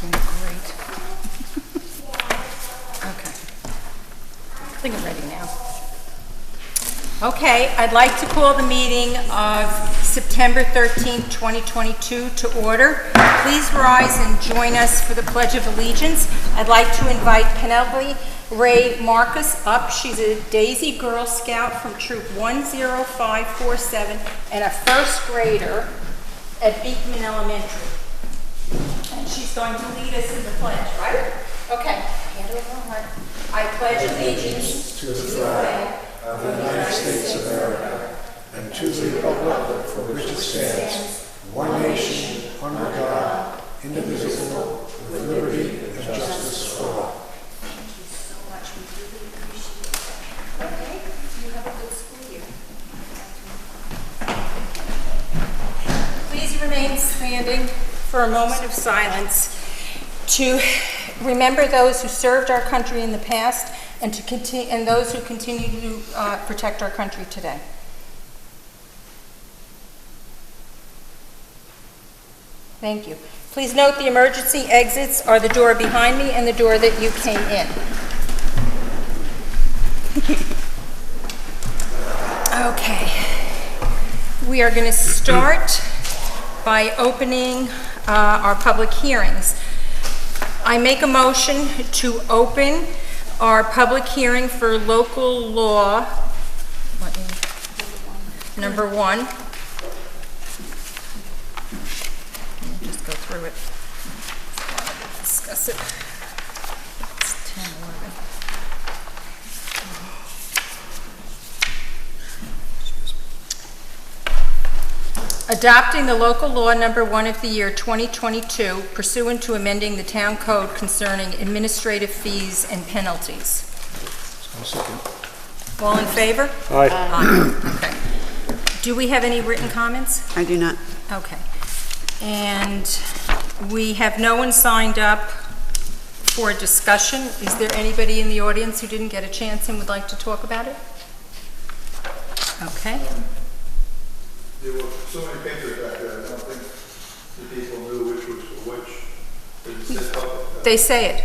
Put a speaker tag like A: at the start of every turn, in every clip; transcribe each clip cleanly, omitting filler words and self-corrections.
A: Great. Okay. I think I'm ready now. Okay, I'd like to call the meeting of September 13th, 2022 to order. Please rise and join us for the Pledge of Allegiance. I'd like to invite Penelope Ray Marcus up. She's a Daisy Girl Scout from Troop 10547 and a first grader at Beekman Elementary. And she's going to lead us in the pledge, right? Okay. Hand over her. I pledge allegiance
B: to the flag of the United States of America and to the republic for which it stands, one nation, under God, indivisible, with liberty and justice for all.
A: Thank you so much. We really appreciate that. Okay. You have a good school year. Please remain standing for a moment of silence to remember those who served our country in the past and to continue, and those who continue to protect our country today. Thank you. Please note the emergency exits are the door behind me and the door that you came in. Okay. We are going to start by opening our public hearings. I make a motion to open our public hearing for local law number 1. Let me just go through it. Discuss it. It's 10, 11. Adopting the local law number 1 of the year 2022 pursuant to amending the town code concerning administrative fees and penalties.
B: I'll second.
A: All in favor?
C: Aye.
A: Aye. Okay. Do we have any written comments?
D: I do not.
A: Okay. And we have no one signed up for a discussion. Is there anybody in the audience who didn't get a chance and would like to talk about it? Okay.
E: There were so many pictures back there, I don't think the people knew which was for which.
A: They say it.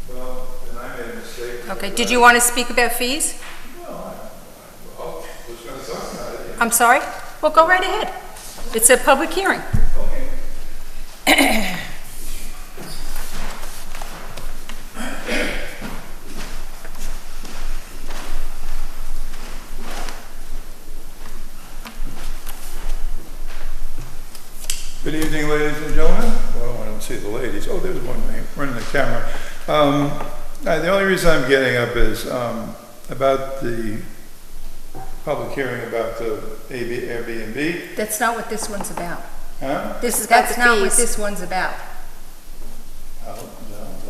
E: Well, then I made a mistake.
A: Okay. Did you want to speak about fees?
E: No, I was going to talk about it.
A: I'm sorry? Well, go right ahead. It's a public hearing.
E: Okay. Good evening, ladies and gentlemen. Well, I don't see the ladies. Oh, there's one name running the camera. The only reason I'm getting up is about the public hearing about the Airbnb.
A: That's not what this one's about.
E: Huh?
A: That's not what this one's about.
E: Oh,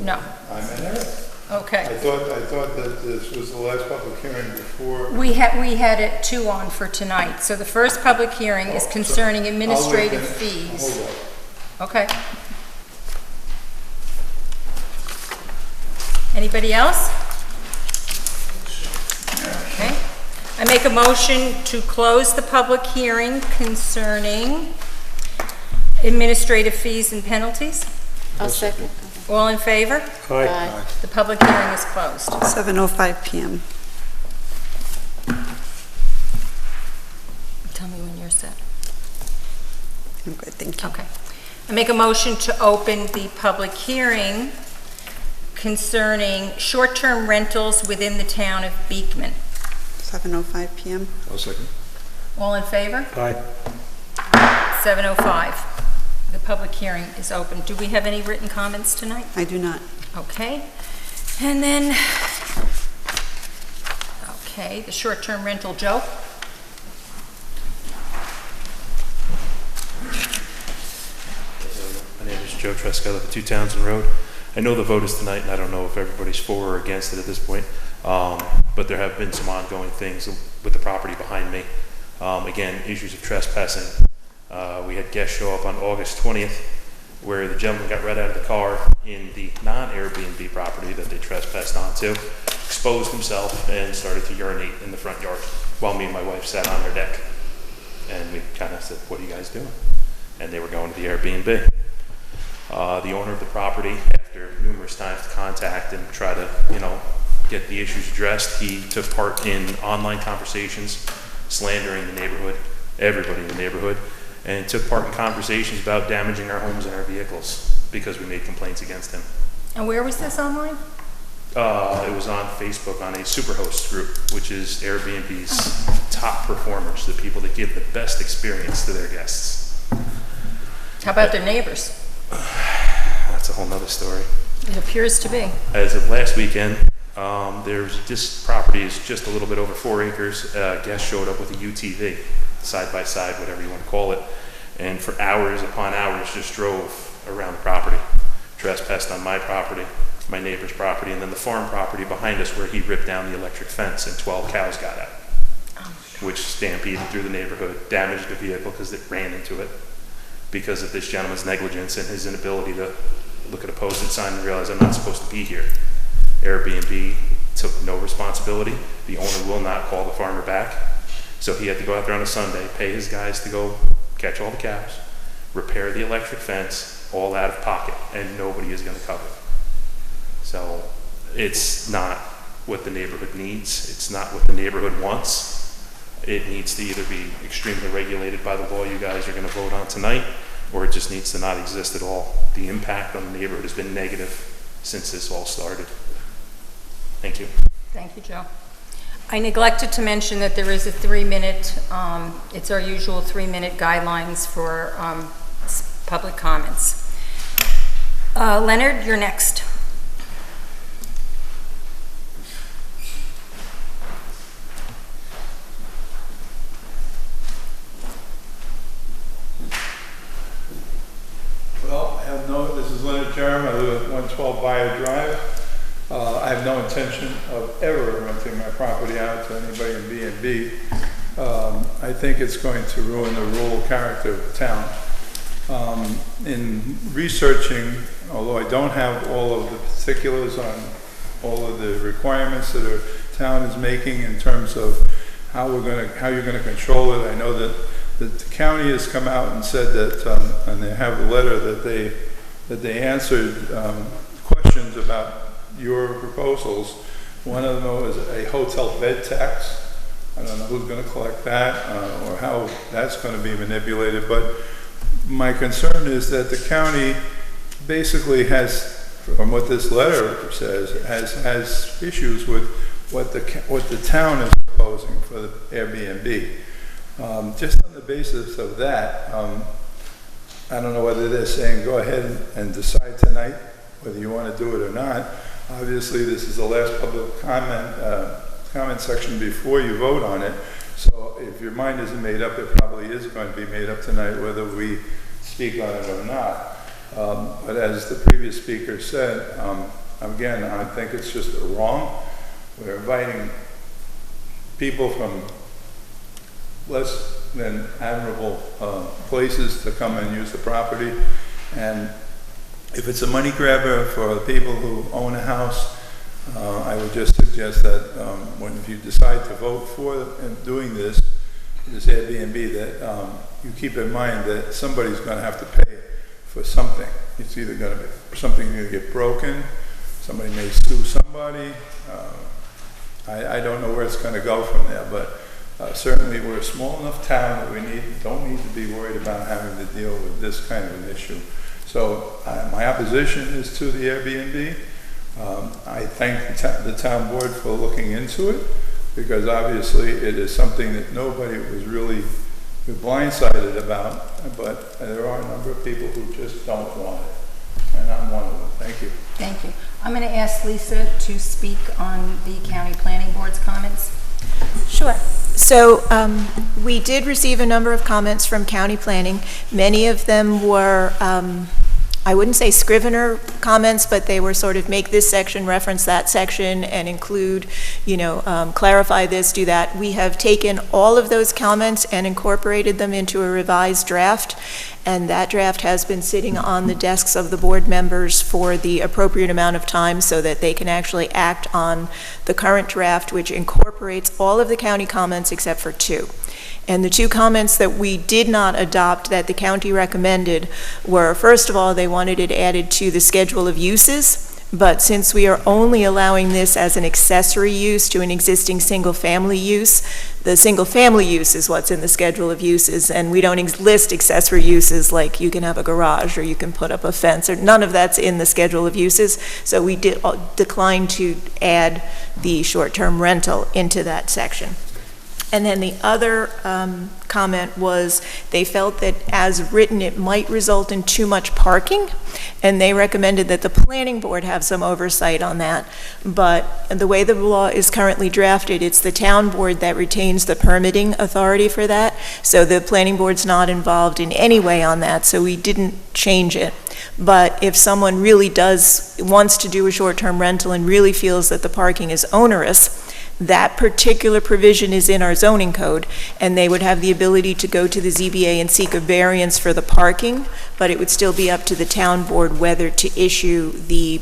A: No.
E: I'm in error.
A: Okay.
E: I thought that this was the last public hearing before.
A: We had it 2 on for tonight. So the first public hearing is concerning administrative
E: I'll wait then.
A: fees.
E: Hold on.
A: Okay. Anybody else? Okay. I make a motion to close the public hearing concerning administrative fees and penalties.
D: I'll second.
A: All in favor?
C: Aye.
A: The public hearing is closed.
D: 7:05 p.m.
A: Tell me when you're set.
D: I'm good, thank you.
A: Okay. I make a motion to open the public hearing concerning short-term rentals within the town of Beekman.
D: 7:05 p.m.
B: I'll second.
A: All in favor?
C: Aye.
A: 7:05. The public hearing is open. Do we have any written comments tonight?
D: I do not.
A: Okay. And then, okay, the short-term rental, Joe?
F: My name is Joe Tresca. I live at 2 Townsend Road. I know the vote is tonight, and I don't know if everybody's for or against it at this point, but there have been some ongoing things with the property behind me. Again, issues of trespassing. We had guests show up on August 20th where the gentleman got right out of the car in the non-Airbnb property that they trespassed onto, exposed himself, and started to urinate in the front yard while me and my wife sat on their deck. And we kind of said, "What are you guys doing?" And they were going to the Airbnb. The owner of the property, after numerous times to contact and try to, get the issues addressed, he took part in online conversations, slandering the neighborhood, everybody in the neighborhood, and took part in conversations about damaging our homes and our vehicles because we made complaints against him.
A: And where was this online?
F: It was on Facebook on a Superhost group, which is Airbnb's top performers, the people that give the best experience to their guests.
A: How about their neighbors?
F: That's a whole nother story.
A: It appears to be.
F: As of last weekend, this property is just a little bit over 4 acres. Guest showed up with a UTV, side by side, whatever you want to call it, and for hours upon hours just drove around the property, trespassed on my property, my neighbor's property, and then the farm property behind us where he ripped down the electric fence and 12 cows got out, which stampeded through the neighborhood, damaged the vehicle because it ran into it because of this gentleman's negligence and his inability to look at a posted sign and realize I'm not supposed to be here. Airbnb took no responsibility. The owner will not call the farmer back. So he had to go out there on a Sunday, pay his guys to go catch all the cows, repair the electric fence, all out of pocket, and nobody is going to cover it. So it's not what the neighborhood needs. It's not what the neighborhood wants. It needs to either be extremely regulated by the law you guys are going to vote on tonight, or it just needs to not exist at all. The impact on the neighborhood has been negative since this all started. Thank you.
A: Thank you, Joe. I neglected to mention that there is a 3-minute, it's our usual 3-minute guidelines for public comments. Leonard, you're next.
E: Well, this is Leonard Jerem. I live at 112 Bayer Drive. I have no intention of ever renting my property out to anybody in B&B. I think it's going to ruin the rural character of the town. In researching, although I don't have all of the particulars on all of the requirements that our town is making in terms of how you're going to control it, I know that the county has come out and said that, and they have a letter that they answered questions about your proposals. One of them was a hotel bed tax. I don't know who's going to collect that or how that's going to be manipulated, but my concern is that the county basically has, from what this letter says, has issues with what the town is proposing for the Airbnb. Just on the basis of that, I don't know whether they're saying go ahead and decide tonight whether you want to do it or not. Obviously, this is the last public comment section before you vote on it. So if your mind isn't made up, it probably is going to be made up tonight whether we speak on it or not. But as the previous speaker said, again, I think it's just wrong. We're inviting people from less than admirable places to come and use the property, and if it's a money grabber for the people who own a house, I would just suggest that if you decide to vote for doing this Airbnb, that you keep in mind that somebody's going to have to pay for something. It's either going to be something going to get broken, somebody may sue somebody. I don't know where it's going to go from there, but certainly we're a small enough town that we don't need to be worried about having to deal with this kind of an issue. So my opposition is to the Airbnb. I thank the town board for looking into it, because obviously it is something that nobody was really blindsided about, but there are a number of people who just don't want it, and I'm one of them. Thank you.
A: Thank you. I'm going to ask Lisa to speak on the county planning board's comments.
C: Sure. So we did receive a number of comments from county planning. Many of them were, I wouldn't say Scrivener comments, but they were sort of make this section reference that section and include, clarify this, do that. We have taken all of those comments and incorporated them into a revised draft. And that draft has been sitting on the desks of the board members for the appropriate amount of time so that they can actually act on the current draft, which incorporates all of the county comments except for 2. And the 2 comments that we did not adopt that the county recommended were, first of all, they wanted it added to the schedule of uses. But since we are only allowing this as an accessory use to an existing single-family use, the single-family use is what's in the schedule of uses, and we don't list accessory uses like you can have a garage or you can put up a fence, or none of that's in the schedule of uses. So we declined to add the short-term rental into that section. And then the other comment was they felt that as written, it might result in too much parking, and they recommended that the planning board have some oversight on that. But the way the law is currently drafted, it's the town board that retains the permitting authority for that. So the planning board's not involved in any way on that, so we didn't change it. But if someone really wants to do a short-term rental and really feels that the parking is onerous, that particular provision is in our zoning code, and they would have the ability to go to the ZBA and seek a variance for the parking, but it would still be up to the town board whether to issue the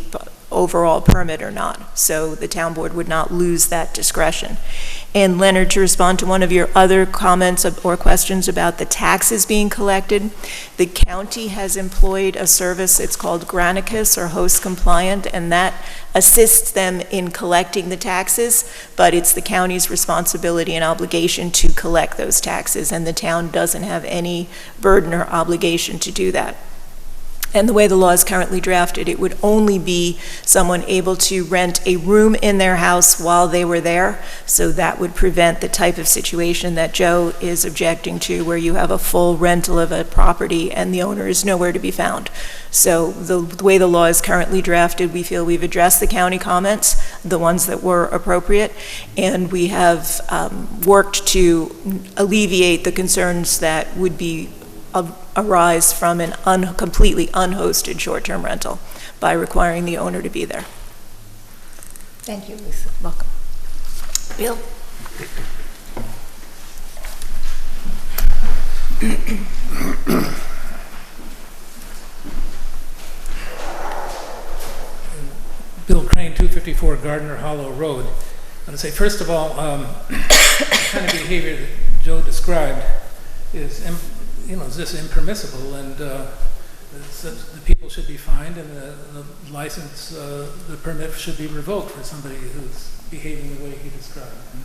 C: overall permit or not. So the town board would not lose that discretion. And Leonard, to respond to one of your other comments or questions about the taxes being collected, the county has employed a service, it's called Granicus or Host Compliant, and that assists them in collecting the taxes, but it's the county's responsibility and obligation to collect those taxes, and the town doesn't have any burden or obligation to do that. And the way the law is currently drafted, it would only be someone able to rent a room in their house while they were there. So that would prevent the type of situation that Joe is objecting to, where you have a full rental of a property and the owner is nowhere to be found. So the way the law is currently drafted, we feel we've addressed the county comments, the ones that were appropriate, and we have worked to alleviate the concerns that would be arise from an completely unhosted short-term rental by requiring the owner to be there.
A: Thank you, Lisa.
C: Welcome. Bill?
G: Bill Crane, 254 Gardner Hollow Road. I want to say, first of all, the kind of behavior that Joe described is just impermissible, and the people should be fined, and the license, the permit should be revoked for somebody who's behaving the way he described. And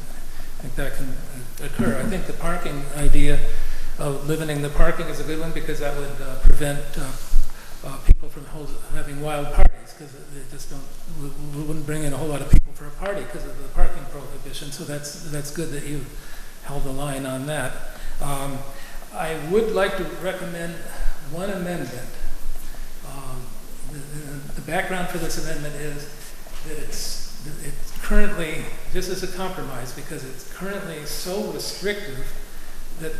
G: I think that can occur. I think the parking idea of limiting the parking is a good one, because that would prevent people from having wild parties, because they just we wouldn't bring in a whole lot of people for a party because of the parking prohibition. So that's good that you held the line on that. I would like to recommend one amendment. The background for this amendment is that it's currently, this is a compromise, because it's currently so restrictive that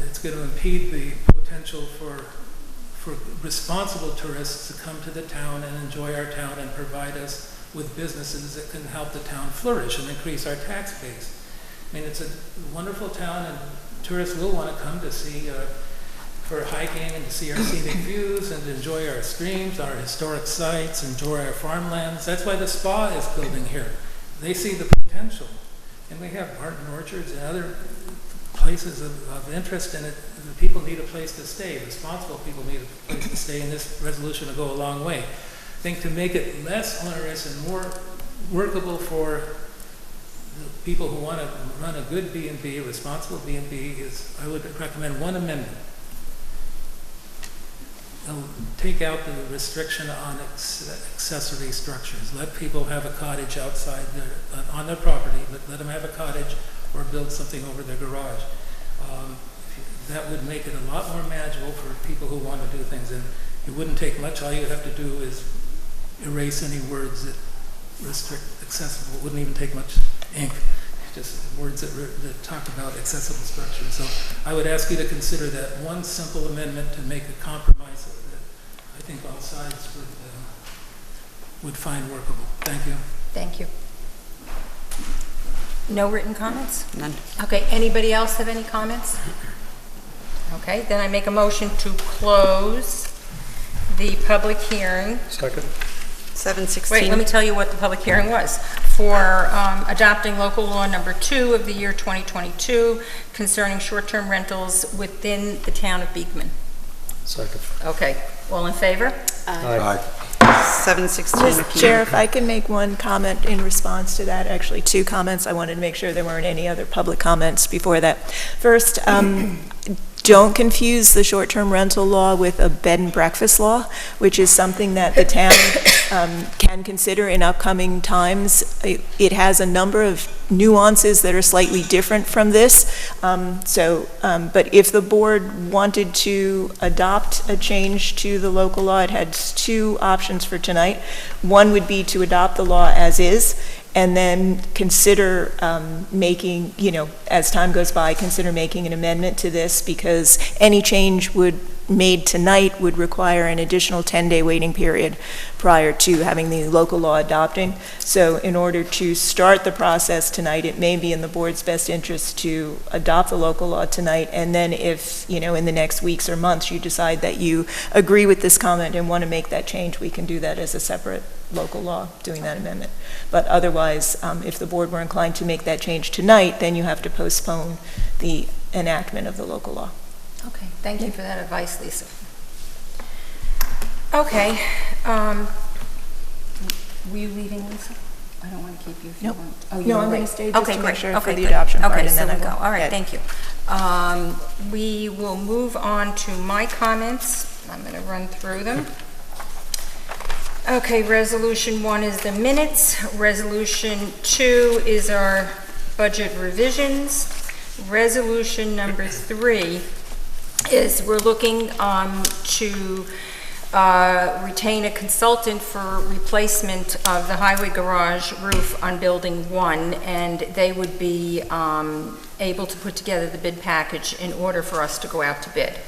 G: it's going to impede the potential for responsible tourists to come to the town and enjoy our town and provide us with businesses that can help the town flourish and increase our tax base. I mean, it's a wonderful town, and tourists will want to come to see, for hiking and to see our scenic views and to enjoy our streams, our historic sites, enjoy our farmlands. That's why the spa is building here. They see the potential. And we have Barton Orchards and other places of interest in it. The people need a place to stay. Responsible people need a place to stay, and this resolution will go a long way. I think to make it less onerous and more workable for the people who want to run a good B&B, a responsible B&B, I would recommend one amendment. It'll take out the restriction on accessory structures. Let people have a cottage outside on their property, but let them have a cottage or build something over their garage. That would make it a lot more manageable for people who want to do things, and it wouldn't take much. All you'd have to do is erase any words that restrict accessible. It wouldn't even take much ink, just words that talk about accessible structures. So I would ask you to consider that one simple amendment to make a compromise that I think all sides would find workable. Thank you.
A: Thank you. No written comments?
D: None.
A: Okay, anybody else have any comments? Okay, then I make a motion to close the public hearing.
B: Second.
D: 7:16.
A: Wait, let me tell you what the public hearing was. For adopting local law number 2 of the year 2022 concerning short-term rentals within the town of Beekman.
B: Second.
A: Okay, all in favor?
B: Aye.
D: 7:16
C: Mr.
D: PM.
C: Chair, if I can make one comment in response to that, actually 2 comments. I wanted to make sure there weren't any other public comments before that. First, don't confuse the short-term rental law with a bed and breakfast law, which is something that the town can consider in upcoming times. It has a number of nuances that are slightly different from this. But if the board wanted to adopt a change to the local law, it had 2 options for tonight. One would be to adopt the law as is, and then consider making, as time goes by, consider making an amendment to this, because any change made tonight would require an additional 10-day waiting period prior to having the local law adopting. So in order to start the process tonight, it may be in the board's best interest to adopt the local law tonight, and then if, in the next weeks or months you decide that you agree with this comment and want to make that change, we can do that as a separate local law, doing that amendment. But otherwise, if the board were inclined to make that change tonight, then you have to postpone the enactment of the local law.
A: Okay, thank you for that advice, Lisa. Okay, were you leaving, Lisa? I don't want to keep you if you
C: Nope.
A: want. Oh,
C: No, I'm
A: going
C: going to stay just to make sure for the
A: good.
C: adoption part,
A: Okay,
C: and
A: so
C: then I
A: we'll
C: will
A: go. All right,
C: head.
A: thank you. We will move on to my comments. I'm going to run through them. Okay, Resolution 1 is the minutes. Resolution 2 is our budget revisions. Resolution number 3 is we're looking to retain a consultant for replacement of the highway garage roof on Building 1, and they would be able to put together the bid package in order for us to go out to bid.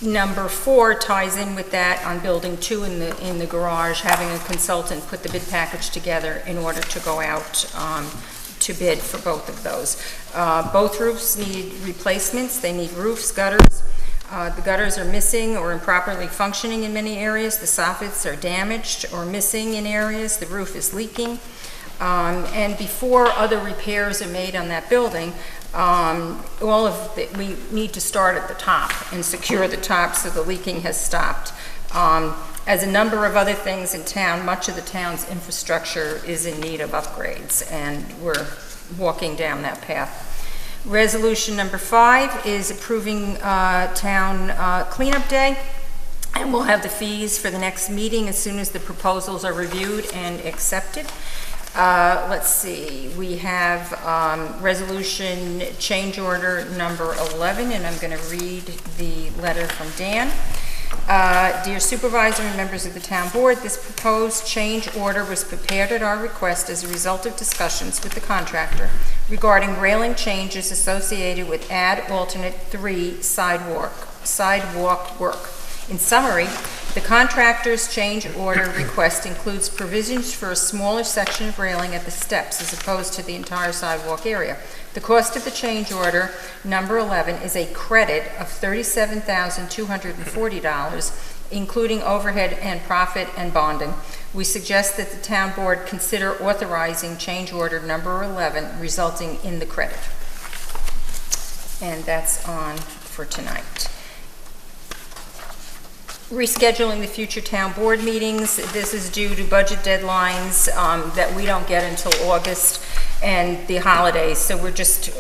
A: Number 4 ties in with that on Building 2 in the garage, having a consultant put the bid package together in order to go out to bid for both of those. Both roofs need replacements. They need roofs, gutters. The gutters are missing or improperly functioning in many areas. The soffits are damaged or missing in areas. The roof is leaking. And before other repairs are made on that building, we need to start at the top and secure the top so the leaking has stopped. As a number of other things in town, much of the town's infrastructure is in need of upgrades, and we're walking down that path. Resolution number 5 is approving town cleanup day, and we'll have the fees for the next meeting as soon as the proposals are reviewed and accepted. Let's see, we have resolution change order number 11, and I'm going to read the letter from Dan. Dear Supervisor and members of the Town Board, this proposed change order was prepared at our request as a result of discussions with the contractor regarding railing changes associated with add alternate 3 sidewalk work. In summary, the contractor's change order request includes provisions for a smaller section of railing at the steps as opposed to the entire sidewalk area. The cost of the change order, number 11, is a credit of $37,240, including overhead and profit and bonding. We suggest that the town board consider authorizing change order number 11, resulting in the credit. And that's on for tonight. Rescheduling the future town board meetings. This is due to budget deadlines that we don't get until August and the holidays. So we're just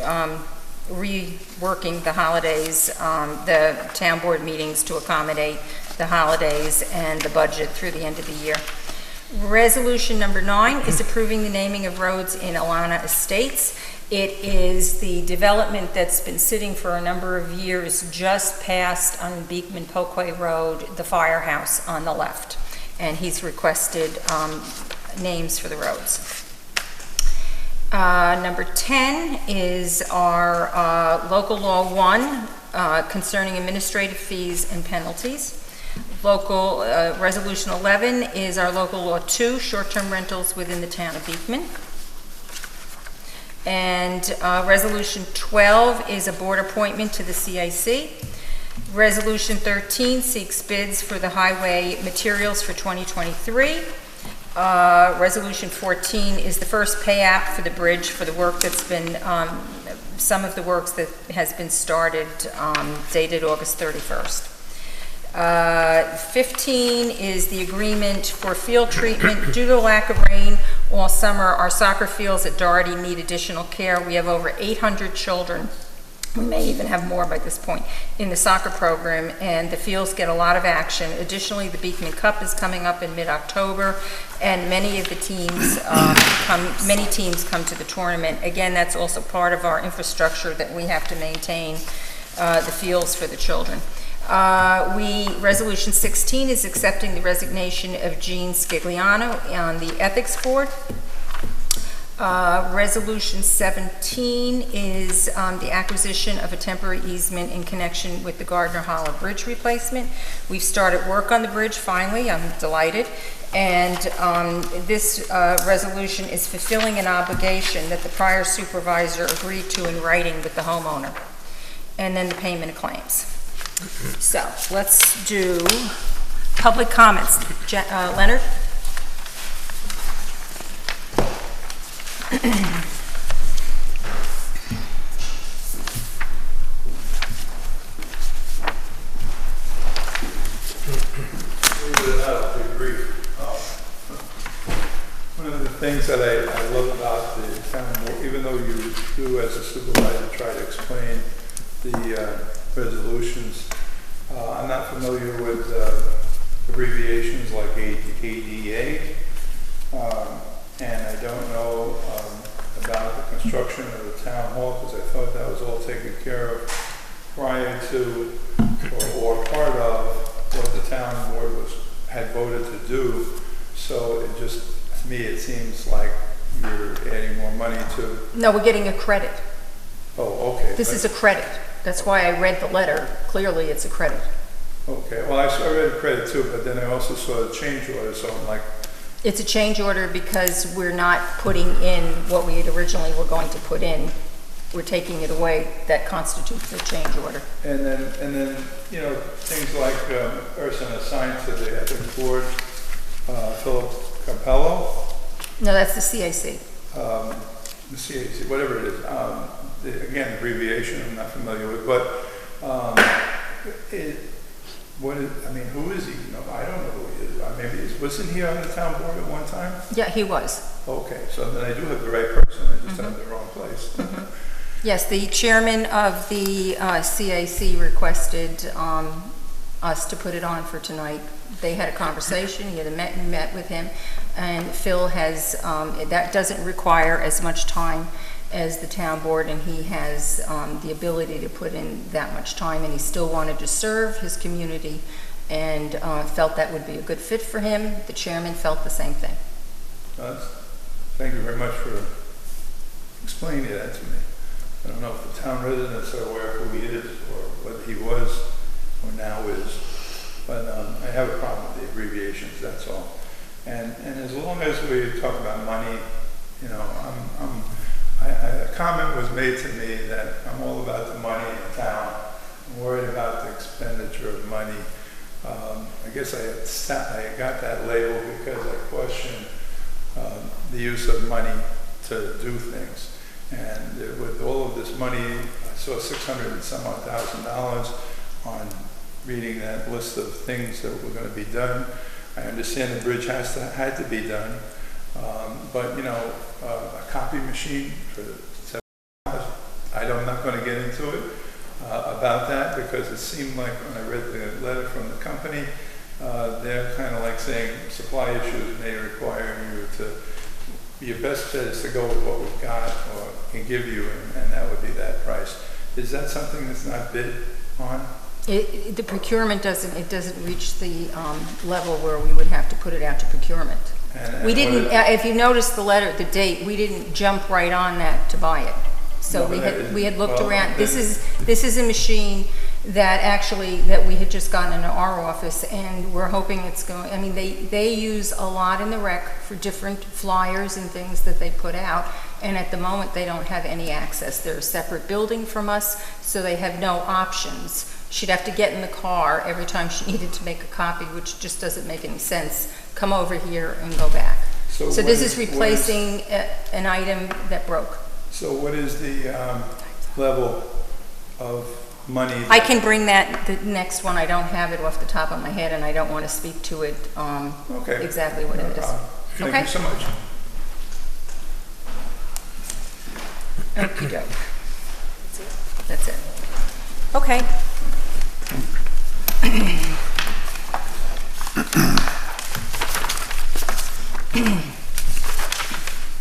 A: reworking the holidays, the town board meetings to accommodate the holidays and the budget through the end of the year. Resolution number 9 is approving the naming of roads in Alana Estates. It is the development that's been sitting for a number of years just past on Beekman Pokeway Road, the firehouse on the left. And he's requested names for the roads. Number 10 is our local law 1 concerning administrative fees and penalties. Local resolution 11 is our local law 2, short-term rentals within the town of Beekman. And resolution 12 is a board appointment to the CIC. Resolution 13 seeks bids for the highway materials for 2023. Resolution 14 is the first pay app for the bridge for the work that's been, some of the works that has been started, dated August 31st. 15 is the agreement for field treatment. Due to the lack of rain all summer, our soccer fields at Doherty need additional care. We have over 800 children. We may even have more by this point in the soccer program, and the fields get a lot of action. Additionally, the Beekman Cup is coming up in mid-October, and many of the teams many teams come to the tournament. Again, that's also part of our infrastructure that we have to maintain the fields for the children. Resolution 16 is accepting the resignation of Jean Scigliano on the Ethics Board. Resolution 17 is the acquisition of a temporary easement in connection with the Gardner Hollow Bridge replacement. We've started work on the bridge finally. I'm delighted. And this resolution is fulfilling an obligation that the prior supervisor agreed to in writing with the homeowner. And then the payment of claims. So let's do public comments. Leonard?
E: One of the things that I love about the town, even though you do as a supervisor try to explain the resolutions, I'm not familiar with abbreviations like ADA, and I don't know about the construction of the town hall, because I thought that was all taken care of prior to or part of what the town board had voted to do. So it just, to me, it seems like you're adding more money to.
A: No, we're getting a credit.
E: Oh, okay.
A: This is a credit. That's why I read the letter. Clearly, it's a credit.
E: Okay. Well, I read a credit too, but then I also saw a change order, so I'm like.
A: It's a change order because we're not putting in what we had originally were going to put in. We're taking it away. That constitutes a change order.
E: And then, you know, things like person assigned to the ethics board, Philip Capello.
A: No, that's the CAC.
E: The CAC, whatever it is. Again, abbreviation I'm not familiar with, but who is he? No, I don't know who he is. Maybe wasn't he on the town board at one time?
A: Yeah, he was.
E: Okay, so then I do have the right person. I just have the wrong place.
A: Yes, the chairman of the CAC requested us to put it on for tonight. They had a conversation. He had met with him, and Phil has that doesn't require as much time as the town board, and he has the ability to put in that much time, and he still wanted to serve his community and felt that would be a good fit for him. The chairman felt the same thing.
E: Thank you very much for explaining that to me. I don't know if the town residents are aware of who he is or what he was or now is, but I have a problem with the abbreviations, that's all. And as long as we talk about money, you know, a comment was made to me that I'm all about the money in the town. I'm worried about the expenditure of money. I guess I got that label because I questioned the use of money to do things. And with all of this money, I saw $600 and some odd thousand on reading that list of things that were going to be done. I understand the bridge had to be done, but you know, a copy machine for $7, I'm not going to get into it about that, because it seemed like when I read the letter from the company, they're kind of like saying supply issues may require you to, your best bet is to go with what we've got or can give you, and that would be that price. Is that something that's not bid on?
A: The procurement doesn't reach the level where we would have to put it out to procurement.
E: And
A: we didn't, if you notice the letter, the date, we didn't jump right on that to buy it. So
E: No,
A: we had looked
E: well,
A: around. This is a machine that we had just gotten into our office, and we're hoping it's going, I mean, they use a lot in the rec for different flyers and things that they put out, and at the moment they don't have any access. They're a separate building from us, so they have no options she'd have to get in the car every time she needed to make a copy, which just doesn't make any sense. Come over here and go back. So this is replacing an item that broke.
E: So what is the level of money?
A: I can bring that, the next one, I don't have it off the top of my head, and I don't want to speak to it exactly what it is.
E: Thank you so much.
A: Okey-doke. That's it. Okay.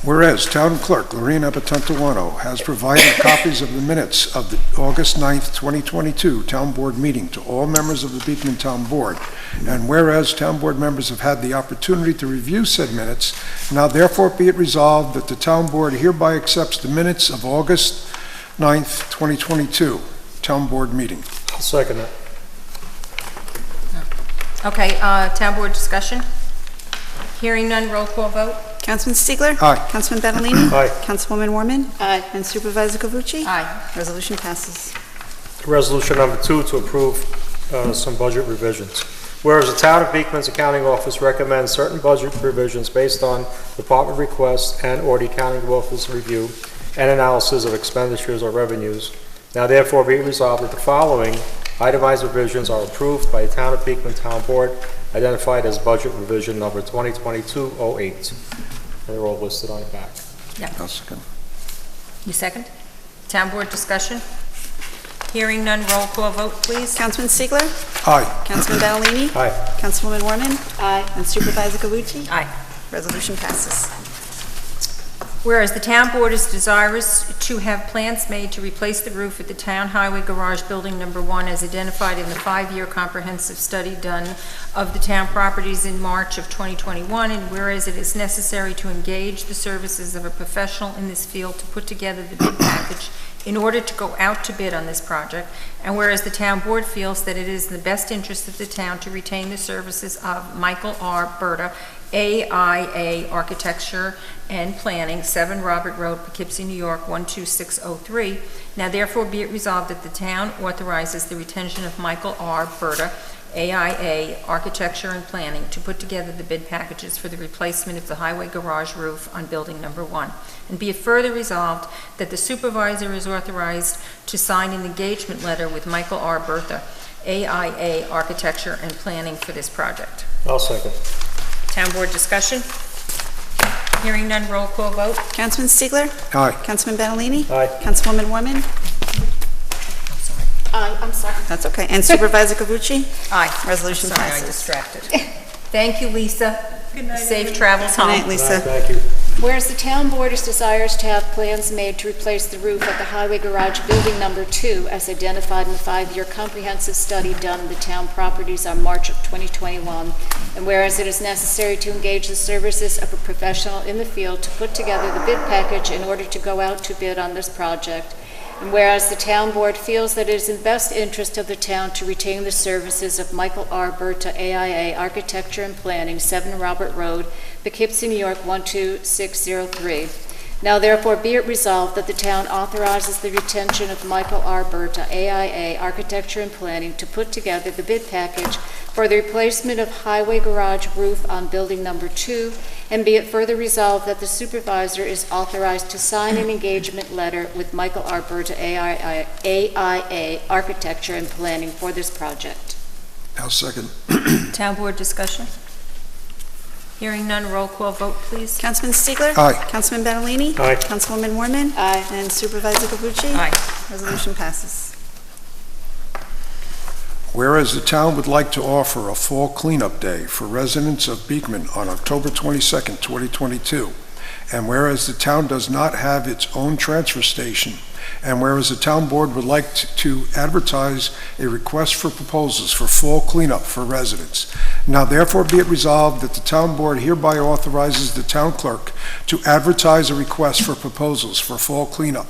B: Whereas Town Clerk Lorena Batantuano has provided copies of the minutes of the August 9th, 2022 Town Board meeting to all members of the Beekman Town Board, and whereas Town Board members have had the opportunity to review said minutes, now therefore be it resolved that the Town Board hereby accepts the minutes of August 9th, 2022 Town Board meeting.
H: I'll second that.
A: Okay, Town Board discussion? Hearing none, roll call vote?
D: Councilman Stiegler?
B: Aye.
D: Councilman Badalini?
H: Aye.
D: Councilwoman Warman?
A: Aye.
D: And Supervisor Cavucci?
A: Aye.
D: Resolution passes.
H: Resolution number 2 to approve some budget revisions. Whereas the Town of Beekman's Accounting Office recommends certain budget revisions based on department requests and/or the Accounting Office review and analysis of expenditures or revenues, now therefore be resolved that the following itemized revisions are approved by the Town of Beekman Town Board, identified as budget revision number 2022-08. They're all listed on the back.
A: Yeah.
B: I'll second.
A: You second? Town Board discussion? Hearing none, roll call vote, please?
D: Councilman Stiegler?
B: Aye.
D: Councilman Badalini?
H: Aye.
D: Councilwoman Warman? Aye. And Supervisor Cavucci?
A: Aye.
D: Resolution passes.
A: Whereas the Town Board is desirous to have plans made to replace the roof at the Town Highway Garage Building Number 1 as identified in the 5-year comprehensive study done of the town properties in March of 2021, and whereas it is necessary to engage the services of a professional in this field to put together the bid package in order to go out to bid on this project, and whereas the Town Board feels that it is in the best interest of the town to retain the services of Michael R. Berta, AIA Architecture and Planning, 7 Robert Road, Poughkeepsie, New York, 12603. Now therefore be it resolved that the town authorizes the retention of Michael R. Berta, AIA Architecture and Planning, to put together the bid packages for the replacement of the highway garage roof on building number 1. And be it further resolved that the supervisor is authorized to sign an engagement letter with Michael R. Berta, AIA Architecture and Planning, for this project.
H: I'll second.
A: Town Board discussion? Hearing none, roll call vote?
D: Councilman Stiegler?
B: Aye.
D: Councilman Badalini?
H: Aye.
D: Councilwoman Warman?
A: I'm sorry.
D: That's okay. And Supervisor Cavucci?
A: Aye.
D: Resolution
A: Sorry, I
D: passes.
A: distracted. Thank you, Lisa. Good night. Safe travels
D: Good night,
A: home.
D: Lisa.
H: Thank you.
I: Whereas the town board is desirous to have plans made to replace the roof at the highway garage building number 2 as identified in the 5-year comprehensive study done in the town properties on March of 2021, and whereas it is necessary to engage the services of a professional in the field to put together the bid package in order to go out to bid on this project, and whereas the town board feels that it is in the best interest of the town to retain the services of Michael R. Berta, AIA Architecture and Planning, 7 Robert Road, Poughkeepsie, New York, 12603. Now therefore be it resolved that the town authorizes the retention of Michael R. Berta, AIA Architecture and Planning, to put together the bid package for the replacement of highway garage roof on building number 2, and be it further resolved that the supervisor is authorized to sign an engagement letter with Michael R. Berta, AIA Architecture and Planning, for this project.
B: I'll second.
A: Town Board discussion? Hearing none, roll call vote, please.
D: Councilman Stiegler?
B: Aye.
D: Councilman Badalini?
H: Aye.
D: Councilwoman Warman?
I: Aye.
D: And Supervisor Cavucci?
A: Aye.
D: Resolution passes.
B: Whereas the town would like to offer a fall cleanup day for residents of Beekman on October 22nd, 2022, and whereas the town does not have its own transfer station, and whereas the town board would like to advertise a request for proposals for fall cleanup for residents. Now therefore be it resolved that the town board hereby authorizes the town clerk to advertise a request for proposals for fall cleanup.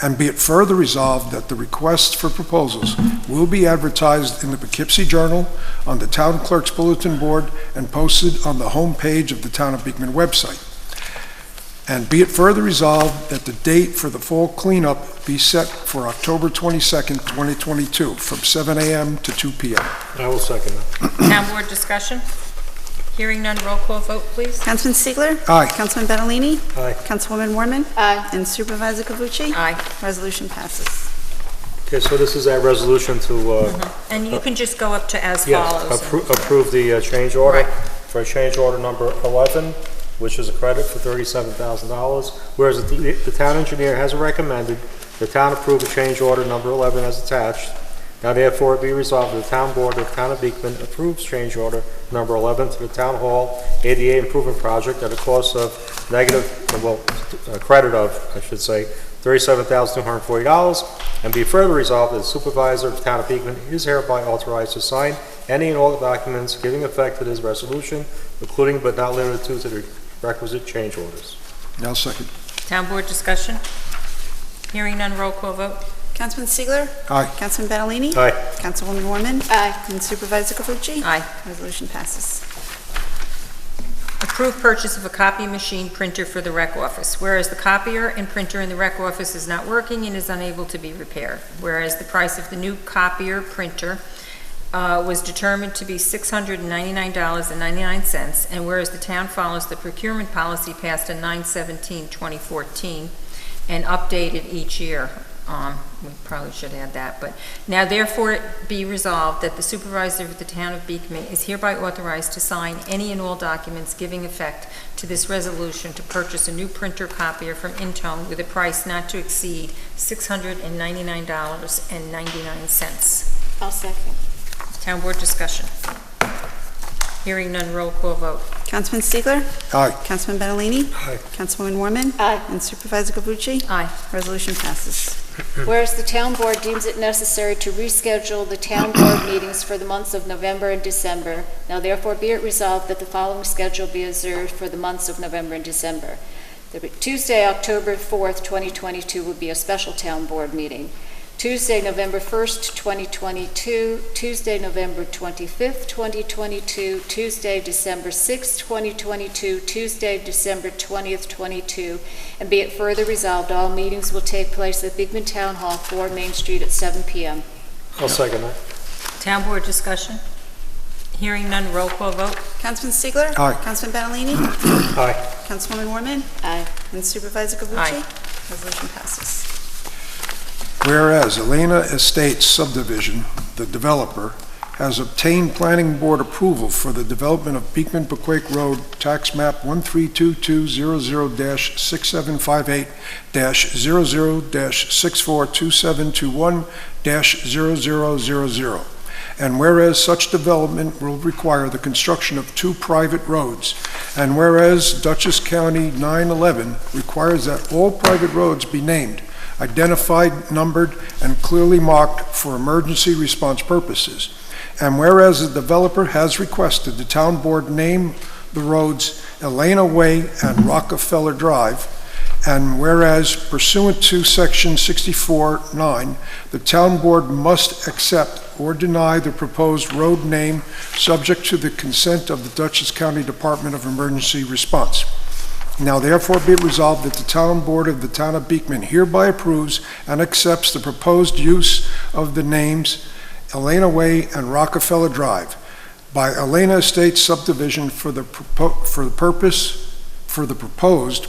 B: And be it further resolved that the requests for proposals will be advertised in the Poughkeepsie Journal, on the town clerk's bulletin board, and posted on the home page of the Town of Beekman website. And be it further resolved that the date for the fall cleanup be set for October 22nd, 2022, from 7 a.m. to 2 p.m.
H: I will second that.
A: Town board discussion? Hearing none, roll call vote, please.
D: Councilman Stiegler?
B: Aye.
D: Councilman Badalini?
H: Aye.
D: Councilwoman Mormon?
I: Aye.
D: And Supervisor Cavucci?
A: Aye.
D: Resolution passes.
H: Okay, so this is a resolution to,
A: And you can just go up to as
H: yes,
A: follows.
H: approve the change order
A: Right.
H: for change order number 11, which is a credit for $37,000. Whereas the town engineer has recommended the town approve a change order number 11 as attached. Now therefore it be resolved that the town board of the town of Beekman approves change order number 11 to the town hall ADA improvement project at a cost of credit of, I should say, $37,240, and be further resolved that the supervisor of the town of Beekman is hereby authorized to sign any and all documents giving effect to this resolution, including but not limited to the requisite change orders.
B: Now second.
A: Town board discussion? Hearing none, roll call vote.
D: Councilman Stiegler?
B: Aye.
D: Councilman Badalini?
H: Aye.
D: Councilwoman Mormon?
I: Aye.
D: And Supervisor Cavucci?
A: Aye.
D: Resolution passes.
A: Approve purchase of a copy machine printer for the rec office. Whereas the copier and printer in the rec office is not working and is unable to be repaired. Whereas the price of the new copier printer was determined to be $699.99, and whereas the town follows the procurement policy passed on 9/17/2014 and updated each year. We probably should add that, but now therefore it be resolved that the supervisor of the town of Beekman is hereby authorized to sign any and all documents giving effect to this resolution to purchase a new printer copier from Intone with a price not to exceed $699.99.
I: I'll second.
A: Town board discussion. Hearing none, roll call vote.
D: Councilman Stiegler?
B: Aye.
D: Councilman Badalini?
H: Aye.
D: Councilwoman Mormon?
I: Aye.
D: And Supervisor Cavucci?
A: Aye.
D: Resolution passes.
I: Whereas the town board deems it necessary to reschedule the town board meetings for the months of November and December, now therefore be it resolved that the following schedule be observed for the months of November and December. Tuesday, October 4th, 2022 would be a special town board meeting. Tuesday, November 1st, 2022, Tuesday, November 25th, 2022, Tuesday, December 6th, 2022, Tuesday, December 20th, 22, and be it further resolved, all meetings will take place at Beekman Town Hall, 4 Main Street at 7 p.m.
H: I'll second that.
A: Town board discussion. Hearing none, roll call vote.
D: Councilman Stiegler?
B: Aye.
D: Councilman Badalini?
H: Aye.
D: Councilwoman Mormon?
I: Aye.
D: And Supervisor Cavucci?
A: Aye.
D: Resolution passes.
B: Whereas Elena Estates subdivision, the developer, has obtained planning board approval for the development of Beekman Pequake Road, tax map 132200-6758-00-642721-0000. And whereas such development will require the construction of 2 private roads, and whereas Dutchess County 911 requires that all private roads be named, identified, numbered, and clearly marked for emergency response purposes. And whereas the developer has requested the town board name the roads Elena Way and Rockefeller Drive, and whereas pursuant to section 64(9), the town board must accept or deny the proposed road name subject to the consent of the Dutchess County Department of Emergency Response. Now therefore be it resolved that the town board of the town of Beekman hereby approves and accepts the proposed use of the names Elena Way and Rockefeller Drive by Elena Estates subdivision for the proposed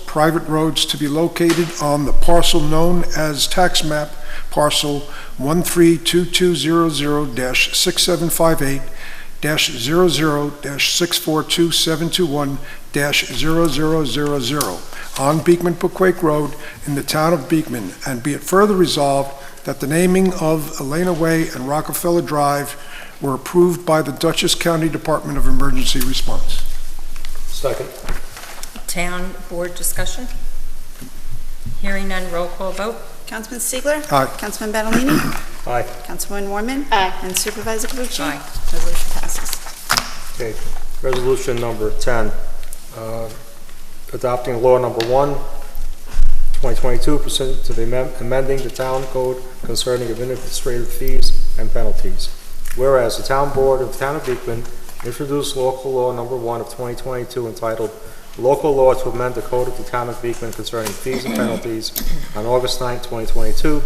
B: private roads to be located on the parcel known as tax map parcel 132200-67580-00-642721-0000 on Beekman Pequake Road in the town of Beekman, and be it further resolved that the naming of Elena Way and Rockefeller Drive were approved by the Dutchess County Department of Emergency Response.
H: Second.
A: Town board discussion. Hearing none, roll call vote.
D: Councilman Stiegler?
B: Aye.
D: Councilman Badalini?
H: Aye.
D: Councilwoman Mormon?
I: Aye.
D: And Supervisor Cavucci?
A: Aye.
D: Resolution passes.
H: Okay, resolution number 10, adopting law number 1, 2022, pursuant to the amending the town code concerning administrative fees and penalties. Whereas the town board of the town of Beekman introduced local law number 1 of 2022 entitled a local law to amend the code of the town of Beekman concerning fees and penalties on August 9, 2022.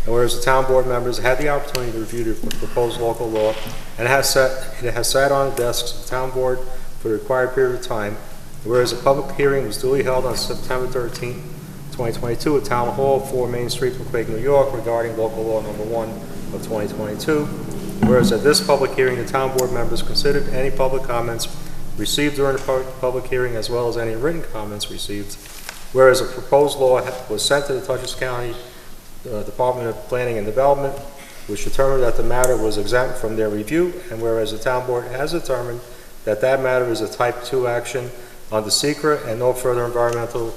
H: And whereas the town board members had the opportunity to review the proposed local law, and it has sat on the desks of the town board for the required period of time, and whereas a public hearing was duly held on September 13, 2022 at Town Hall, 4 Main Street, Quake, New York, regarding local law number 1 of 2022. Whereas at this public hearing, the town board members considered any public comments received during the public hearing, as well as any written comments received. Whereas a proposed law was sent to the Dutchess County Department of Planning and Development, which determined that the matter was exempt from their review, and whereas the town board has determined that that matter is a type 2 action under secret and no further environmental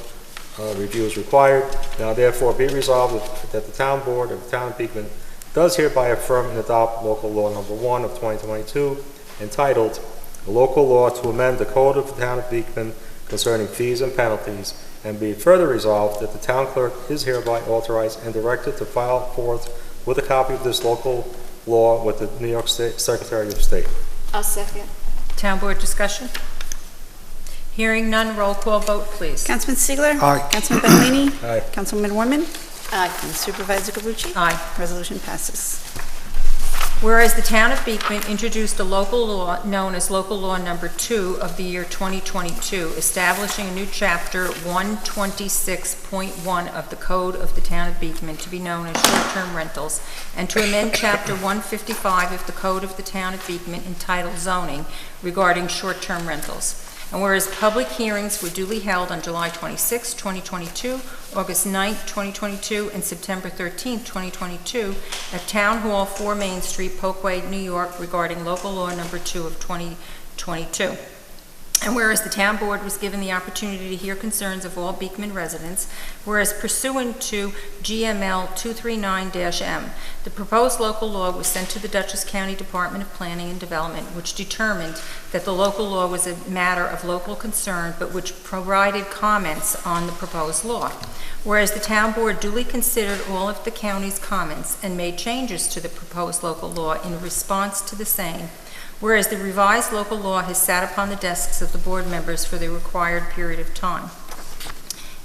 H: review is required. Now therefore be resolved that the town board of the town of Beekman does hereby affirm and adopt local law number 1 of 2022 entitled a local law to amend the code of the town of Beekman concerning fees and penalties, and be further resolved that the town clerk is hereby authorized and directed to file forth with a copy of this local law with the New York State Secretary of State.
I: I'll second.
A: Town board discussion? Hearing none, roll call vote, please.
D: Councilman Stiegler?
B: Aye.
D: Councilman Bellini?
H: Aye.
D: Councilwoman Warman?
I: Aye.
D: And Supervisor Cavucci?
A: Aye.
D: Resolution passes.
A: Whereas the town of Beekman introduced a local law known as Local Law Number 2 of the year 2022, establishing a new chapter 126.1 of the Code of the Town of Beekman to be known as short-term rentals, and to amend chapter 155 of the Code of the Town of Beekman entitled Zoning regarding short-term rentals. And whereas public hearings were duly held on July 26, 2022, August 9, 2022, and September 13, 2022, at Town Hall, 4 Main Street, Polkway, New York, regarding local law number 2 of 2022. And whereas the town board was given the opportunity to hear concerns of all Beekman residents, whereas pursuant to GML 239-M, the proposed local law was sent to the Dutchess County Department of Planning and Development, which determined that the local law was a matter of local concern, but which provided comments on the proposed law. Whereas the town board duly considered all of the county's comments and made changes to the proposed local law in response to the same. Whereas the revised local law has sat upon the desks of the board members for the required period of time.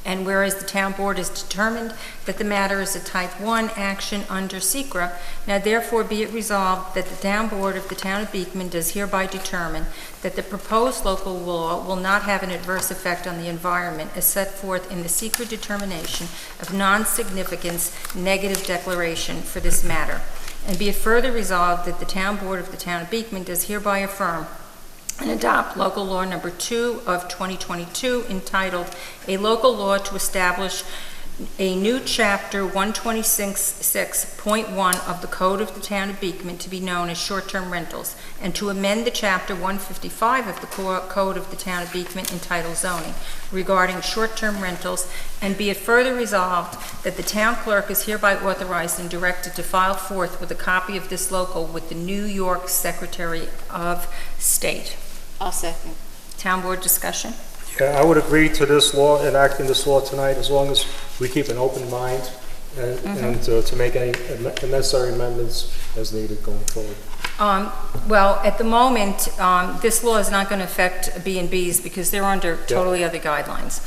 A: And whereas the town board has determined that the matter is a type 1 action under SECRA, now therefore be it resolved that the town board of the town of Beekman does hereby determine that the proposed local law will not have an adverse effect on the environment as set forth in the SECRA determination of non-significance negative declaration for this matter. And be it further resolved that the town board of the town of Beekman does hereby affirm and adopt local law number 2 of 2022 entitled a local law to establish a new chapter 126.1 of the Code of the Town of Beekman to be known as short-term rentals, and to amend the chapter 155 of the Code of the Town of Beekman entitled zoning regarding short-term rentals, and be it further resolved that the town clerk is hereby authorized and directed to file forth with a copy of this local with the New York Secretary of State.
I: I'll second.
A: Town board discussion?
H: Yeah, I would agree to this law, enacting this law tonight, as long as we keep an open mind and to make any necessary amendments as needed going forward.
A: Well, at the moment, this law is not going to affect B&Bs because they're under totally other guidelines.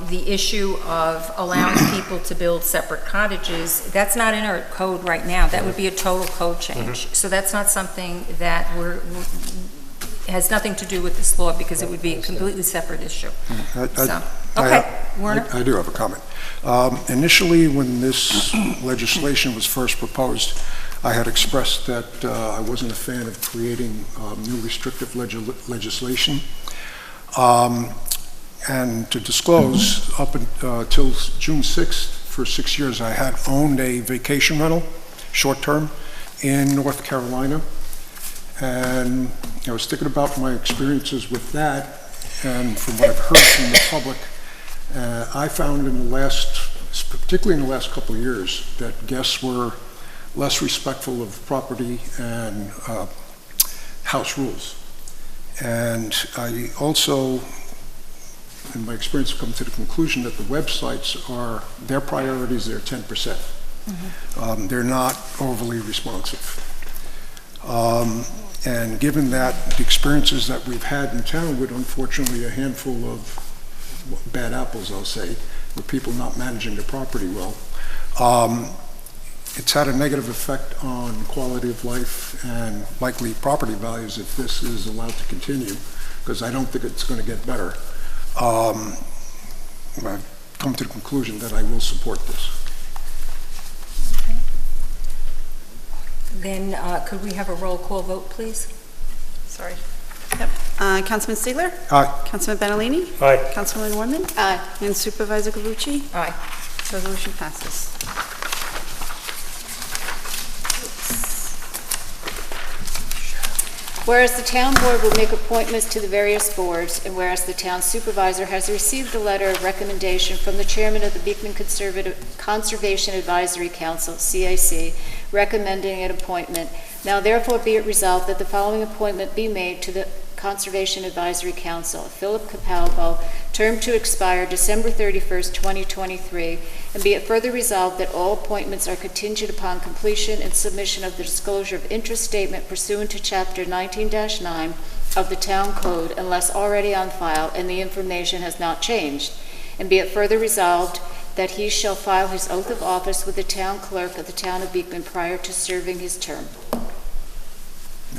A: The issue of allowing people to build separate cottages, that's not in our code right now. That would be a total code change. So that's not something that has nothing to do with this law because it would be a completely separate issue. Werner?
B: I do have a comment. Initially, when this legislation was first proposed, I had expressed that I wasn't a fan of creating new restrictive legislation. And to disclose, up until June 6th, for 6 years, I had owned a vacation rental, short-term, in North Carolina. And I was thinking about my experiences with that, and from what I've heard from the public, I found in the last, particularly in the last couple of years, that guests were less respectful of property and house rules. And I also, in my experience, have come to the conclusion that the websites are, their priorities, they're 10%. They're not overly responsive. And given that the experiences that we've had in town with, unfortunately, a handful of bad apples, I'll say, with people not managing the property well. It's had a negative effect on quality of life and likely property values if this is allowed to continue, because I don't think it's going to get better. I've come to the conclusion that I will support this.
A: Then could we have a roll call vote, please?
D: Sorry. Yep. Councilman Stiegler?
B: Aye.
D: Councilman Benalini?
H: Aye.
D: Councilwoman Warman?
I: Aye.
D: And Supervisor Cavucci?
A: Aye.
D: Resolution passes.
I: Whereas the town board will make appointments to the various boards, and whereas the town supervisor has received a letter of recommendation from the chairman of the Beekman Conservation Advisory Council, CAC, recommending an appointment. Now therefore be it resolved that the following appointment be made to the Conservation Advisory Council: Philip Capalbo, term to expire December 31st, 2023, and be it further resolved that all appointments are contingent upon completion and submission of the disclosure of interest statement pursuant to Chapter 19-9 of the Town Code unless already on file and the information has not changed, and be it further resolved that he shall file his oath of office with the town clerk of the town of Beekman prior to serving his term.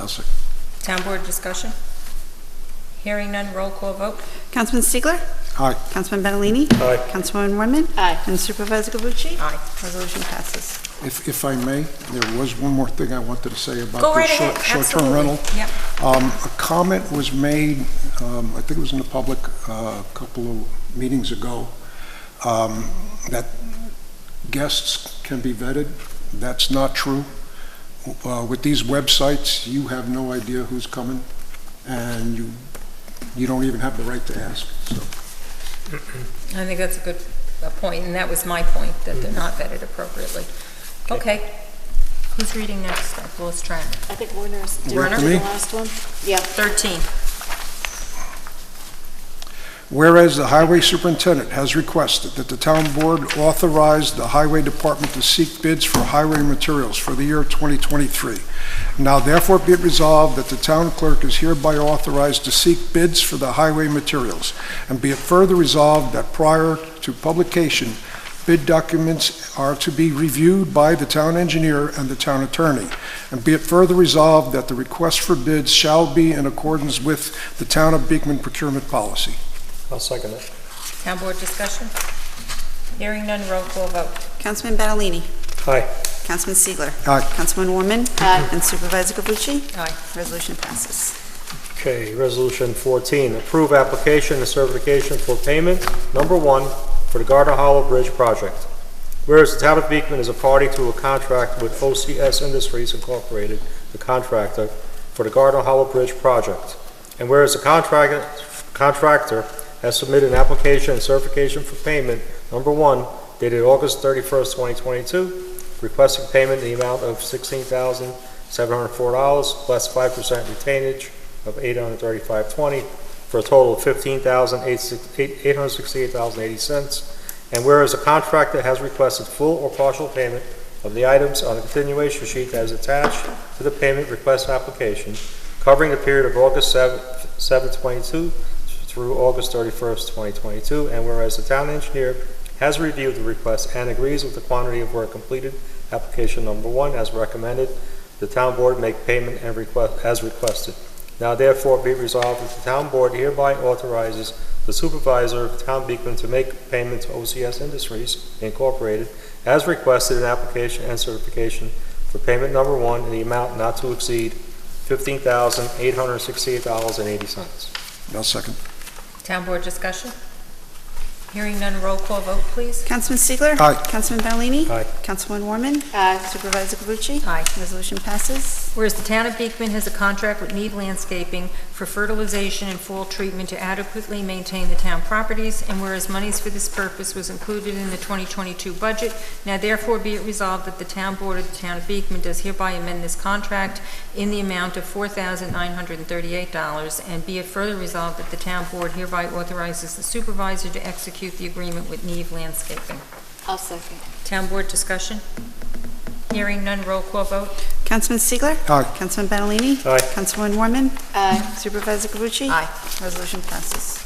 B: I'll second.
A: Town board discussion? Hearing none, roll call vote.
D: Councilman Stiegler?
B: Aye.
D: Councilman Benalini?
H: Aye.
D: Councilwoman Warman?
I: Aye.
D: And Supervisor Cavucci?
A: Aye.
D: Resolution passes.
B: If I may, there was one more thing I wanted to say about
A: Go
B: the
A: right ahead,
B: short-term
A: absolutely.
B: rental.
A: Yep.
B: A comment was made, I think it was in the public a couple of meetings ago, that guests can be vetted. That's not true. With these websites, you have no idea who's coming, and you don't even have the right to ask, so.
A: I think that's a good point, and that was my point, that they're not vetted appropriately. Okay. Who's reading next? I've lost track.
I: I think Warner's did
A: Warner?
I: the
B: Me?
I: last one. Yeah.
A: 13.
B: Whereas the highway superintendent has requested that the town board authorize the highway department to seek bids for highway materials for the year 2023. Now therefore be it resolved that the town clerk is hereby authorized to seek bids for the highway materials, and be it further resolved that prior to publication, bid documents are to be reviewed by the town engineer and the town attorney, and be it further resolved that the request for bids shall be in accordance with the town of Beekman procurement policy.
H: I'll second it.
A: Town board discussion? Hearing none, roll call vote.
D: Councilman Benalini?
H: Aye.
D: Councilman Stiegler?
B: Aye.
D: Councilwoman Warman?
I: Aye.
D: And Supervisor Cavucci?
A: Aye.
D: Resolution passes.
H: Okay, Resolution 14, approve application and certification for payment, number 1, for the Gardner Hollow Bridge project. Whereas the town of Beekman is a party to a contract with OCS Industries Incorporated, the contractor, for the Gardner Hollow Bridge project. And whereas the contractor has submitted an application and certification for payment, number 1, dated August 31st, 2022, requesting payment in the amount of $16,704 plus 5% retainage of $835.20 for a total of $15,868.80. And whereas the contractor has requested full or partial payment of the items on the continuation sheet that is attached to the payment request application, covering the period of August 7, 2022 through August 31st, 2022, and whereas the town engineer has reviewed the request and agrees with the quantity of work completed, application number 1 as recommended, the town board make payment and request as requested. Now therefore be resolved that the town board hereby authorizes the supervisor of the town of Beekman to make payment to OCS Industries Incorporated as requested in application and certification for payment number 1 in the amount not to exceed $15,868.80.
B: I'll second.
A: Town board discussion? Hearing none, roll call vote, please.
D: Councilman Stiegler?
B: Aye.
D: Councilman Benalini?
H: Aye.
D: Councilwoman Warman?
I: Aye.
D: Supervisor Cavucci?
A: Aye.
D: Resolution passes.
A: Whereas the town of Beekman has a contract with Neve Landscaping for fertilization and fall treatment to adequately maintain the town properties, and whereas monies for this purpose was included in the 2022 budget, now therefore be it resolved that the town board of the town of Beekman does hereby amend this contract in the amount of $4,938, and be it further resolved that the town board hereby authorizes the supervisor to execute the agreement with Neve Landscaping.
I: I'll second.
A: Town board discussion? Hearing none, roll call vote.
D: Councilman Stiegler?
B: Aye.
D: Councilman Benalini?
H: Aye.
D: Councilwoman Warman?
I: Aye.
D: Supervisor Cavucci?
A: Aye.
D: Resolution passes.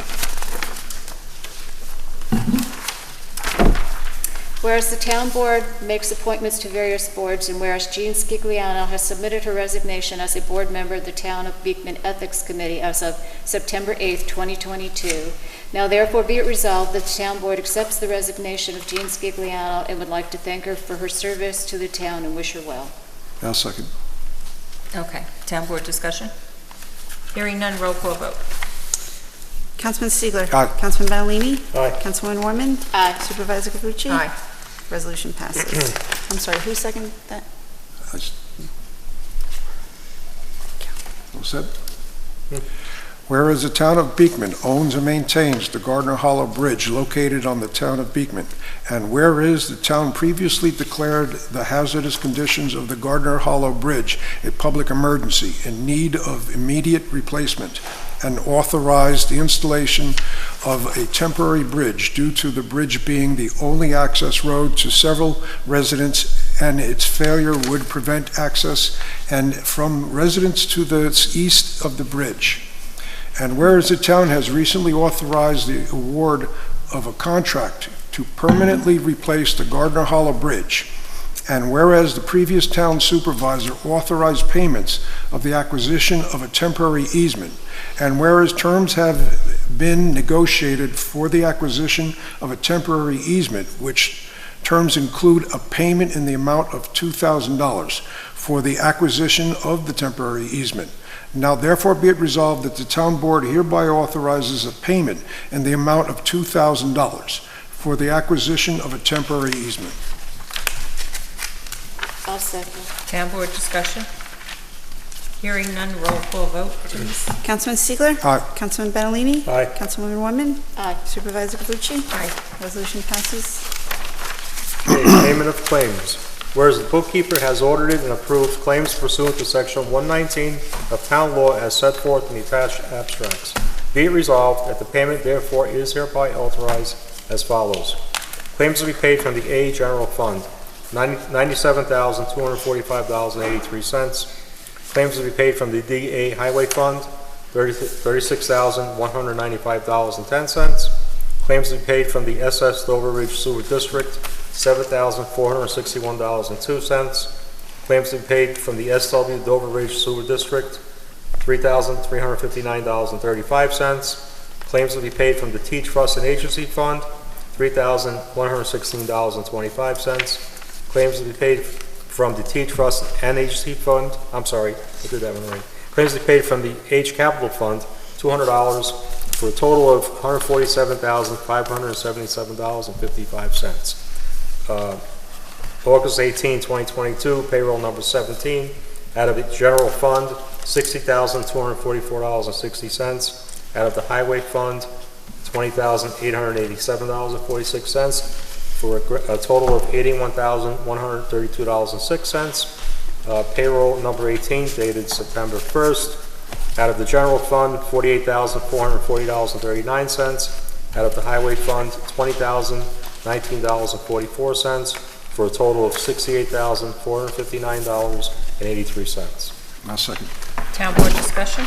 I: Whereas the town board makes appointments to various boards, and whereas Jean Scigliano has submitted her resignation as a board member of the Town of Beekman Ethics Committee as of September 8th, 2022, now therefore be it resolved that the town board accepts the resignation of Jean Scigliano and would like to thank her for her service to the town and wish her well.
B: I'll second.
A: Okay, town board discussion? Hearing none, roll call vote.
D: Councilman Stiegler.
B: Aye.
D: Councilman Ballini.
H: Aye.
D: Councilwoman Warman.
I: Aye.
D: Supervisor Cavucci.
A: Aye.
D: Resolution passes. I'm sorry, who seconded that?
B: All set? Whereas the town of Beekman owns and maintains the Gardner Hollow Bridge located on the town of Beekman, and whereas the town previously declared the hazardous conditions of the Gardner Hollow Bridge a public emergency in need of immediate replacement, and authorized the installation of a temporary bridge due to the bridge being the only access road to several residents, and its failure would prevent access and from residents to the east of the bridge. And whereas the town has recently authorized the award of a contract to permanently replace the Gardner Hollow Bridge, and whereas the previous town supervisor authorized payments of the acquisition of a temporary easement, and whereas terms have been negotiated for the acquisition of a temporary easement, which terms include a payment in the amount of $2,000 for the acquisition of the temporary easement. Now therefore be it resolved that the town board hereby authorizes a payment in the amount of $2,000 for the acquisition of a temporary easement.
I: I'll second.
A: Town board discussion? Hearing none, roll call vote, please.
D: Councilman Stiegler.
B: Aye.
D: Councilman Ballini.
H: Aye.
D: Councilwoman Warman.
I: Aye.
D: Supervisor Cavucci.
A: Aye.
D: Resolution passes.
H: Okay, payment of claims. Whereas the bookkeeper has audited and approved claims pursuant to Section 119 of Town Law as set forth in the attached abstracts. Be it resolved that the payment therefore is hereby authorized as follows. Claims to be paid from the A General Fund, $97,245.83. Claims to be paid from the DA Highway Fund, $36,195.10. Claims to be paid from the SS Dover Ridge Sewer District, $7,461.02. Claims to be paid from the SW Dover Ridge Sewer District, $3,359.35. Claims to be paid from the T Trust and Agency Fund, $3,116.25. Claims to be paid from the T Trust and Agency Fund, I'm sorry, I did that one right. Claims to be paid from the H Capital Fund, $200, for a total of $147,577.55. August 18, 2022, payroll number 17, out of the general fund, $60,244.60. Out of the highway fund, $20,887.46, for a total of $81,132.06. Payroll number 18, dated September 1st. Out of the general fund, $48,440.39. Out of the highway fund, $20,019.44, for a total of $68,459.83.
B: I'll second.
A: Town board discussion?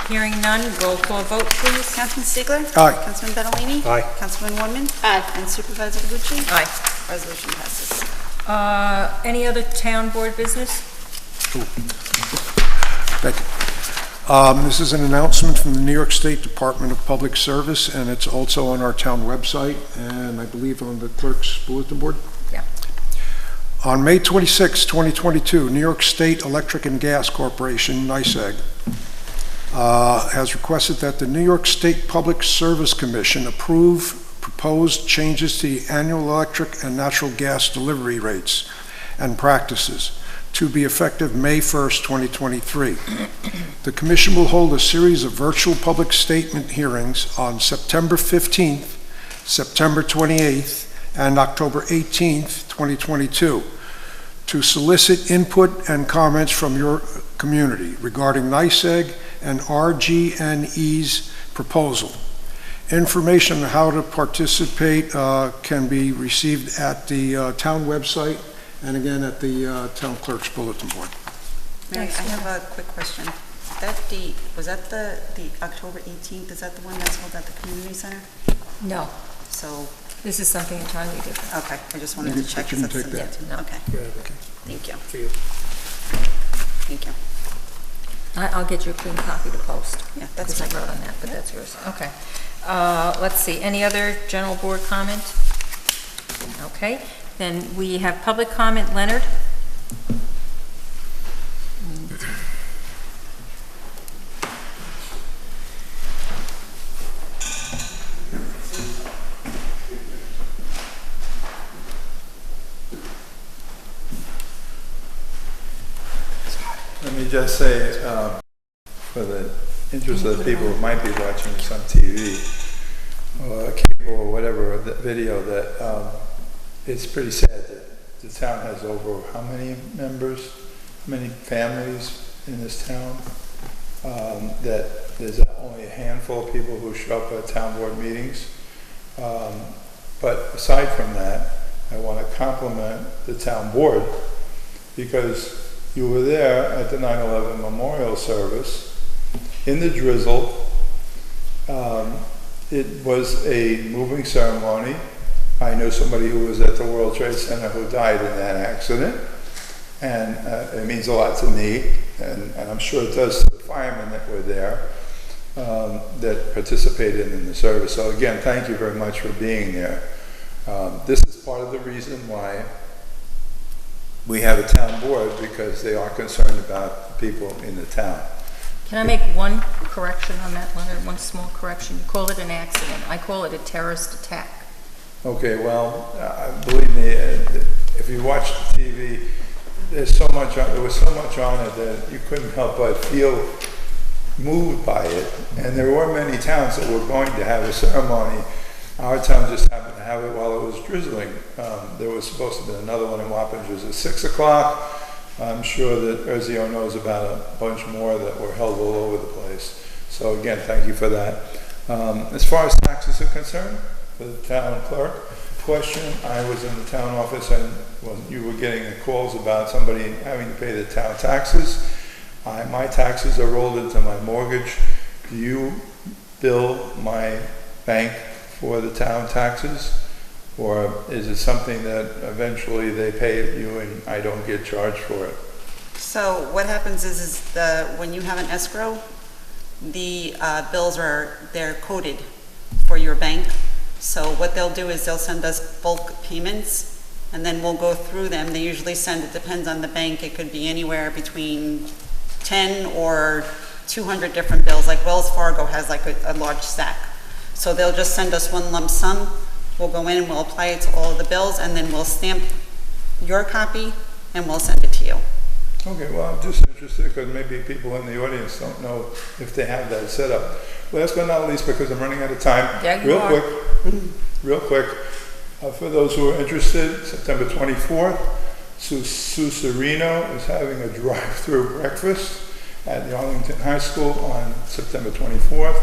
A: Hearing none, roll call vote, please.
D: Councilman Stiegler.
B: Aye.
D: Councilman Ballini.
H: Aye.
D: Councilwoman Warman.
I: Aye.
D: And Supervisor Cavucci.
A: Aye.
D: Resolution passes.
A: Any other town board business?
B: Thank you. This is an announcement from the New York State Department of Public Service, and it's also on our town website, and I believe on the clerk's bulletin board.
A: Yeah.
B: On May 26, 2022, New York State Electric and Gas Corporation, NYSEG, has requested that the New York State Public Service Commission approve proposed changes to the annual electric and natural gas delivery rates and practices to be effective May 1st, 2023. The Commission will hold a series of virtual public statement hearings on September 15th, September 28th, and October 18th, 2022, to solicit input and comments from your community regarding NYSEG and RG&E's proposal. Information on how to participate can be received at the town website and again at the town clerk's bulletin board.
D: Mary, I have a quick question. That date, was that the October 18th? Is that the one that's held at the community center?
A: No.
D: So
A: This is something entirely different.
D: Okay, I just wanted to check.
B: You can
D: because
B: take
D: that's-
A: that.
D: Okay, thank you.
H: For you.
D: Thank you.
A: I'll get you a clean copy to post.
D: Yeah, that's
A: Because I
D: fine.
A: wrote on that, but that's yours. Okay. Let's see, any other general board comment? Okay, then we have public comment. Leonard?
E: Let me just say, for the interest of the people who might be watching this on TV, or cable or whatever, the video, that it's pretty sad that the town has over how many members, how many families in this town, that there's only a handful of people who show up at town board meetings. But aside from that, I want to compliment the town board, because you were there at the 9/11 memorial service in the drizzle. It was a moving ceremony. I know somebody who was at the World Trade Center who died in that accident, and it means a lot to me, and I'm sure it does to the firemen that were there, that participated in the service. So again, thank you very much for being there. This is part of the reason why we have a town board, because they are concerned about people in the town.
A: Can I make one correction on that, Leonard? One small correction. You call it an accident. I call it a terrorist attack.
E: Okay, well, believe me, if you watch the TV, there was so much on it that you couldn't help but feel moved by it. And there were many towns that were going to have a ceremony. Our town just happened to have it while it was drizzling. There was supposed to be another one in Wappingers at 6 o'clock. I'm sure that Erzio knows about a bunch more that were held all over the place. So again, thank you for that. As far as taxes are concerned, for the town clerk question, I was in the town office and you were getting the calls about somebody having to pay the town taxes. My taxes are rolled into my mortgage. Do you bill my bank for the town taxes? Or is it something that eventually they pay you and I don't get charged for it?
D: So what happens is when you have an escrow, the bills they're coded for your bank. So what they'll do is they'll send us bulk payments, and then we'll go through them. They usually send, it depends on the bank, it could be anywhere between 10 or 200 different bills. Like Wells Fargo has like a large stack. So they'll just send us one lump sum. We'll go in and we'll apply it to all of the bills, and then we'll stamp your copy and we'll send it to you.
E: Okay, well, I'm just interested because maybe people in the audience don't know if they have that set up. Last but not least, because I'm running out of time,
A: Yeah, you are.
E: real quick, for those who are interested, September 24th, Sue Serino is having a drive-through breakfast at the Arlington High School on September 24th.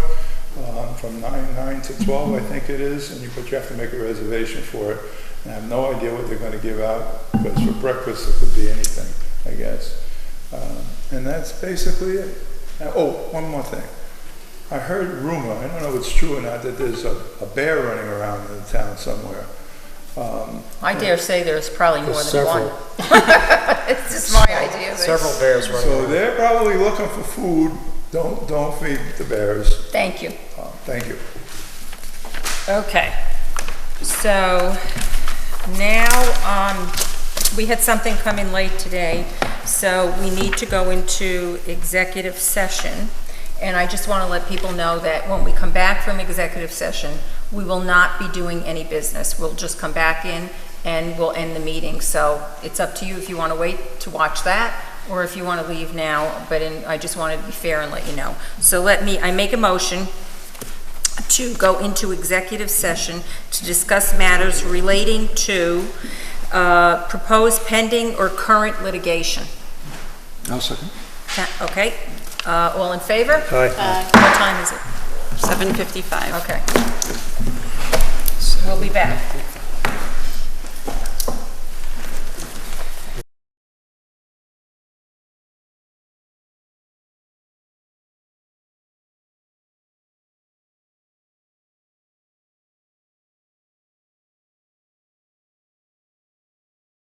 E: From 9 to 12, I think it is, and you have to make a reservation for it. And I have no idea what they're going to give out, because for breakfast it could be anything, I guess. And that's basically it. Oh, one more thing. I heard rumor, I don't know if it's true or not, that there's a bear running around in the town somewhere.
A: I dare say there's probably more
H: There's
A: than
H: several.
A: one. It's just my idea. but-
H: Several bears running
E: So
H: around.
E: they're probably looking for food. Don't feed the bears.
A: Thank you.
E: Thank you.
A: Okay. So now, we had something come in late today, so we need to go into executive session. And I just want to let people know that when we come back from executive session, we will not be doing any business. We'll just come back in and we'll end the meeting. So it's up to you if you want to wait to watch that or if you want to leave now, but I just wanted to be fair and let you know. So I make a motion to go into executive session to discuss matters relating to proposed pending or current litigation.
B: I'll second.
A: Okay, all in favor?
H: Aye.
A: What time is it?
D: 7:55.
A: Okay. We'll be back.